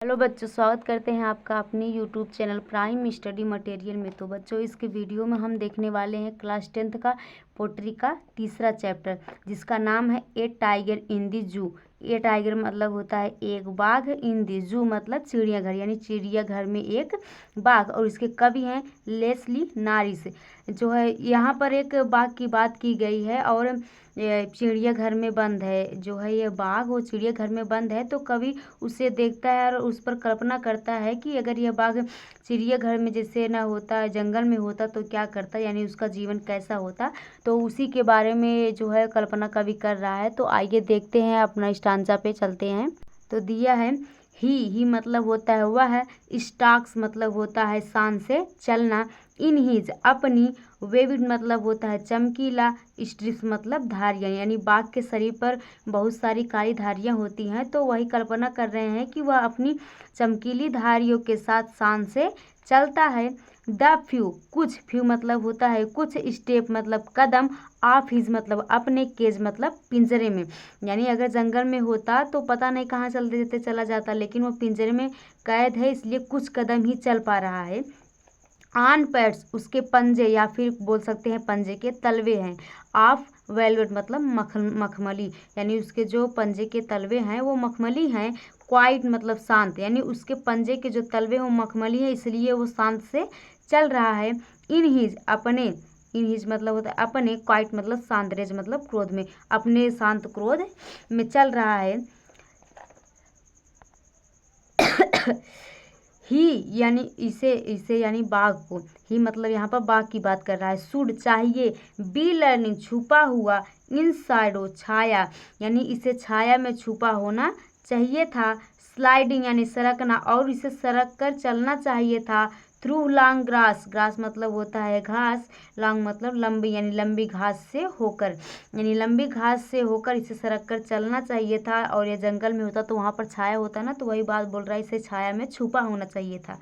Hello बच्चों, स्वागत करते हैं आपका अपने YouTube channel prime study material में। तो बच्चों, इसके वीडियो में हम देखने वाले हैं क्लास 10th का पोट्री का तीसरा चैप्टर, जिसका नाम है ए टाइगर इन दी जू। ए टाइगर मतलब होता है एक बाघ, इन दी जू मतलब चिड़ियाघर, यानी चिड़ियाघर में एक बाघ। और इसके कवि हैं लेस्ली नॉरिस। जो है यहाँ पर एक बाघ की बात की गई है और चिड़ियाघर में बंद है। जो है ये बाघ वो चिड़ियाघर में बंद है, तो कवि उसे देखता है और उस पर कल्पना करता है कि अगर यह बाघ चिड़ियाघर में जैसे ना होता, जंगल में होता तो क्या करता, यानी उसका जीवन कैसा होता। तो उसी के बारे में जो है कल्पना कवि कर रहा है। तो आइए देखते हैं, अपना स्टांजा पे चलते हैं। तो दिया है ही मतलब होता है वह, स्टॉक्स मतलब होता है शान से चलना, इन हीज अपनी, वेविड मतलब होता है चमकीला, स्ट्रिप्स मतलब धारियाँ, यानी बाघ के शरीर पर बहुत सारी काली धारियाँ होती हैं। तो वही कल्पना कर रहे हैं कि वह अपनी चमकीली धारियों के साथ शान से चलता है। द फ्यू, कुछ, फ्यू मतलब होता है कुछ, स्टेप मतलब कदम, ऑफ हिज मतलब अपने, केज मतलब पिंजरे में। यानी अगर जंगल में होता तो पता नहीं कहाँ चलते चलते चला जाता, लेकिन वो पिंजरे में कैद है, इसलिए कुछ कदम ही चल पा रहा है। ऑन पैड्स, उसके पंजे या फिर बोल सकते हैं पंजे के तलवे हैं। ऑफ वेलवेट मतलब मखमली, यानी उसके जो पंजे के तलवे हैं वो मखमली हैं। क्वाइट मतलब शांत, यानी उसके पंजे के जो तलवे वो मखमली है, इसलिए वो शांत से चल रहा है। इन हिज अपने, इन हिज मतलब होता है अपने, क्वाइट मतलब शांत, रेज मतलब क्रोध में, अपने शांत क्रोध में चल रहा है। ही यानी इसे यानी बाघ को, ही मतलब यहाँ पर बाघ की बात कर रहा है। शुड चाहिए, बी लर्निंग छुपा हुआ, इन साइडो छाया, यानी इसे छाया में छुपा होना चाहिए था। स्लाइडिंग यानी सरकना, और इसे सरक कर चलना चाहिए था। थ्रू लॉन्ग ग्रास, ग्रास मतलब होता है घास, लॉन्ग मतलब लंबी, यानी लंबी घास से होकर, यानी लंबी घास से होकर इसे सरक कर चलना चाहिए था। और ये जंगल में होता तो वहाँ पर छाया होता ना, तो वही बात बोल रहा है, इसे छाया में छुपा होना चाहिए था।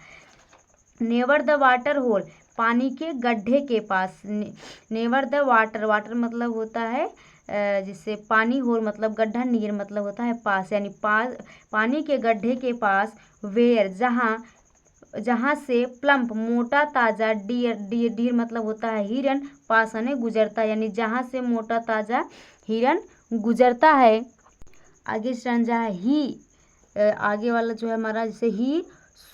नेवर द वाटर होल, पानी के गड्ढे के पास। नेवर द वाटर, वाटर मतलब होता है जिससे पानी, होल मतलब गड्ढा, नीर मतलब होता है पास, यानी पास, पानी के गड्ढे के पास। वेयर जहाँ, जहाँ से प्लम्प मोटा ताज़ा, डियर डियर डियर मतलब होता है हिरन, पास यानी गुजरता, यानी जहाँ से मोटा ताज़ा हिरन गुजरता है। आगे स्टैंजा है ही, आगे वाला जो है हमारा जैसे ही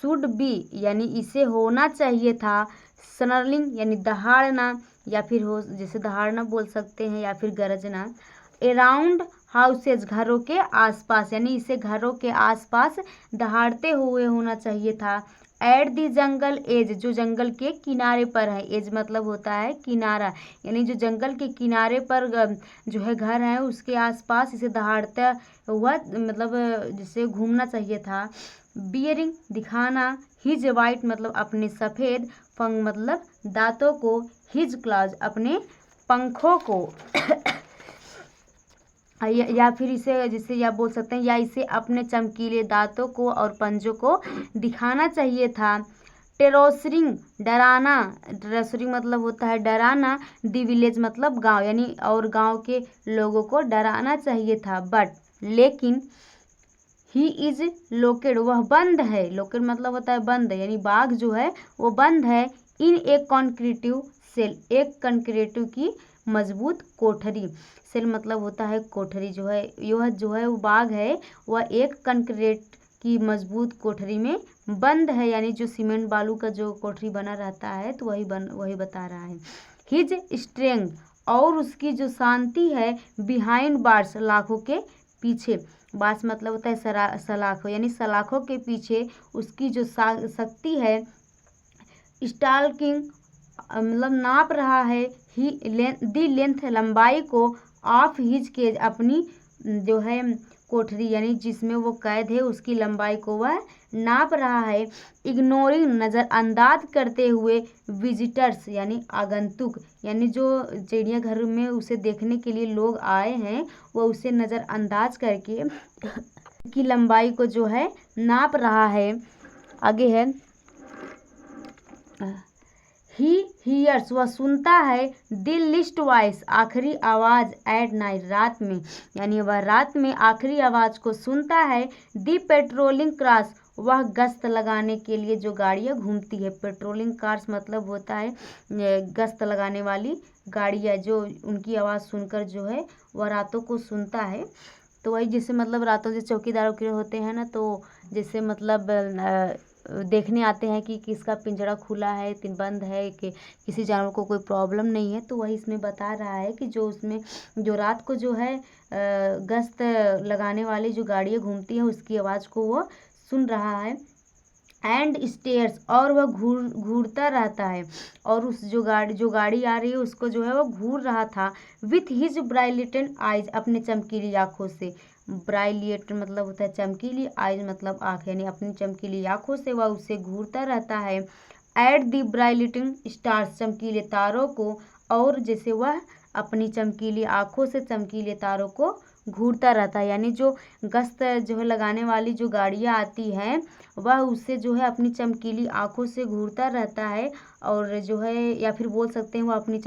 शुड बी, यानी इसे होना चाहिए था। स्नर्लिंग यानी दहाड़ना, या फिर हो जैसे दहाड़ना बोल सकते हैं, या फिर गरजना। अराउंड हाउसेज, घरों के आसपास, यानी इसे घरों के आसपास दहाड़ते हुए होना चाहिए था। एट दी जंगल एज, जो जंगल के किनारे पर है, एज मतलब होता है किनारा, यानी जो जंगल के किनारे पर जो है घर है उसके आसपास इसे दहाड़ता हुआ मतलब जिसे घूमना चाहिए था। बियरिंग दिखाना, हिज वाइट मतलब अपने सफ़ेद, फंग मतलब दांतों को, हिज क्लाज अपने पंखों को। या फिर इसे जिसे या बोल सकते हैं, या इसे अपने चमकीले दांतों को और पंजों को दिखाना चाहिए था। टेरोसरिंग डराना, टेरोसरिंग मतलब होता है डराना, दी विलेज मतलब गांव, यानी और गांव के लोगों को डराना चाहिए था। बट लेकिन, ही इज लोकेड वह बंद है, लोकेड मतलब होता है बंद, यानी बाघ जो है वो बंद है। इन एक कॉन्क्रीटिव सेल, एक कंक्रीटिव की मजबूत कोठरी, सेल मतलब होता है कोठरी, जो है यह जो है वो बाघ है वह एक कंक्रीट की मजबूत कोठरी में बंद है, यानी जो सीमेंट बालू का जो कोठरी बना रहता है तो वही बता रहा है। हिज स्ट्रेंथ, और उसकी जो शांति है, बिहाइंड बार्स लाखों के पीछे, बार्स मतलब होता है सलाखों, यानी सलाखों के पीछे उसकी जो शक्ति है। स्टाल्किंग मतलब नाप रहा है, ही दी लेंथ लंबाई को, ऑफ हिज केज अपनी जो है कोठरी, यानी जिसमें वो कैद है उसकी लंबाई को वह नाप रहा है। इग्नोरिंग नज़रअंदाज करते हुए, विजिटर्स यानी आगंतुक, यानी जो चिड़ियाघर में उसे देखने के लिए लोग आए हैं वो उसे नज़रअंदाज करके की लंबाई को जो है नाप रहा है। आगे है ही हियर्स वह सुनता है, द लिस्ट वॉइस आखिरी आवाज़, एट नाइट रात में, यानी वह रात में आखिरी आवाज़ को सुनता है। द पेट्रोलिंग क्रास वह गश्त लगाने के लिए जो गाड़ियाँ घूमती है। पेट्रोलिंग कार्स मतलब होता है गश्त लगाने वाली गाड़ियाँ, जो उनकी आवाज़ सुनकर जो है वह रातों को सुनता है। तो वही जैसे मतलब रातों से चौकीदार वकील होते हैं ना, तो जैसे मतलब देखने आते हैं कि किसका पिंजरा खुला है कि बंद है, कि किसी जानवर को कोई प्रॉब्लम नहीं है। तो वही इसमें बता रहा है कि जो उसमें जो रात को जो है गश्त लगाने वाली जो गाड़ियाँ घूमती हैं उसकी आवाज़ को वो सुन रहा है। एंड स्टेयर्स, और वह घूरता रहता है, और उस जो गाड़ी आ रही है उसको जो है वो घूर रहा था। विथ हिज ब्राइलिटेंट आइज, अपने चमकीली आँखों से। ब्राइलिएट मतलब होता है चमकीली, आइज मतलब आँख, यानी अपनी चमकीली आँखों से वह उसे घूरता रहता है। एट द ब्राइलिटेंट स्टार्स, चमकीले तारों को, और जैसे वह अपनी चमकीली आँखों से चमकीले तारों को घूरता रहता है। यानी जो गश्त जो है लगाने वाली जो गाड़ियाँ आती हैं वह उससे जो है अपनी चमकीली आँखों से घूरता रहता है, और जो है या फिर बोल सकते हैं वह अपनी